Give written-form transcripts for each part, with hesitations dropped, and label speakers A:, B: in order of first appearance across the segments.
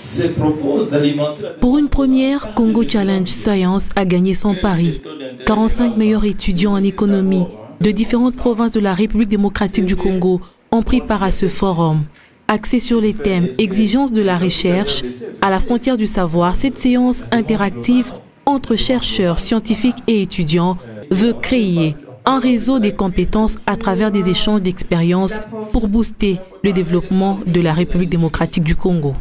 A: se propose d'alimenter...
B: Pour une première, Congo Challenge Science a gagné son pari. 45 meilleurs étudiants en économie de différentes provinces de la République démocratique du Congo ont pris part à ce forum. Axé sur les thèmes exigences de la recherche, à la frontière du savoir, cette séance interactive entre chercheurs, scientifiques et étudiants veut créer un réseau des compétences à travers des échanges d'expériences pour booster le développement de la République démocratique du Congo.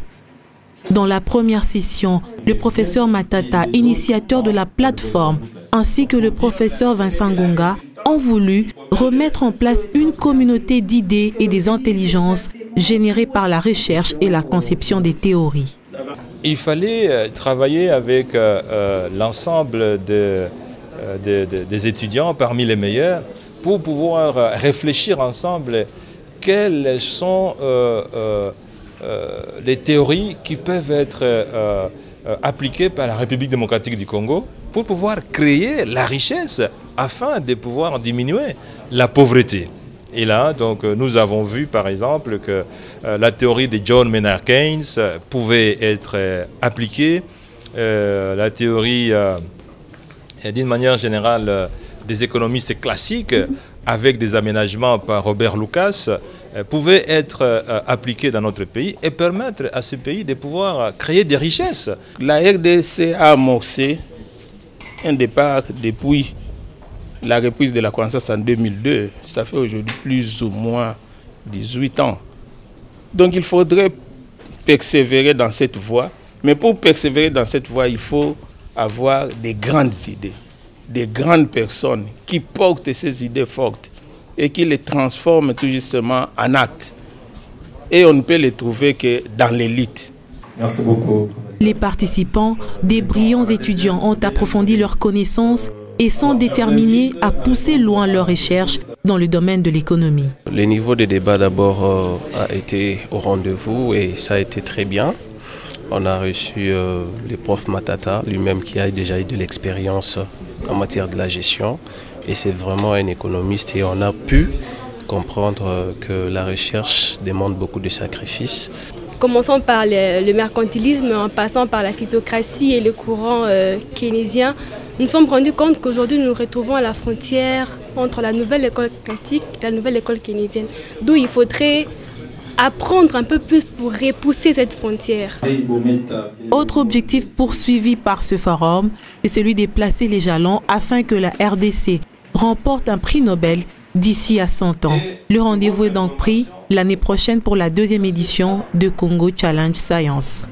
B: Dans la première session, le professeur Matata, initiateur de la plateforme, ainsi que le professeur Vincent Gonga ont voulu remettre en place une communauté d'idées et des intelligences générées par la recherche et la conception des théories.
C: Il fallait travailler avec l'ensemble des étudiants parmi les meilleurs pour pouvoir réfléchir ensemble quelles sont les théories qui peuvent être appliquées par la République démocratique du Congo pour pouvoir créer la richesse afin de pouvoir diminuer la pauvreté. Et là, donc, nous avons vu par exemple que la théorie de John Maynard Keynes pouvait être appliquée, la théorie d'une manière générale des économistes classiques avec des aménagements par Robert Lucas pouvait être appliquée dans notre pays et permettre à ce pays de pouvoir créer des richesses.
D: La RDC a amorcé un départ depuis la reprise de la croissance en 2002. Ça fait aujourd'hui plus ou moins 18 ans. Donc il faudrait persévérer dans cette voie. Mais pour persévérer dans cette voie, il faut avoir des grandes idées, des grandes personnes qui portent ces idées fortes et qui les transforment tout justement en actes. Et on ne peut les trouver que dans l'élite.
A: Merci beaucoup.
B: Les participants, des brillants étudiants, ont approfondi leurs connaissances et sont déterminés à pousser loin leurs recherches dans le domaine de l'économie.
E: Le niveau de débat d'abord a été au rendez-vous et ça a été très bien. On a reçu le prof Matata, lui-même qui a déjà eu de l'expérience en matière de la gestion. Et c'est vraiment un économiste et on a pu comprendre que la recherche demande beaucoup de sacrifices.
F: Commençons par le mercantilisme en passant par la phytocratie et le courant keynésien. Nous nous sommes rendus compte qu'aujourd'hui nous nous retrouvons à la frontière entre la nouvelle école classique et la nouvelle école keynésienne. D'où il faudrait apprendre un peu plus pour repousser cette frontière.
B: Autre objectif poursuivi par ce forum, c'est celui de placer les jalons afin que la RDC remporte un prix Nobel d'ici à 100 ans. Le rendez-vous est donc pris l'année prochaine pour la 2e édition de Congo Challenge Science.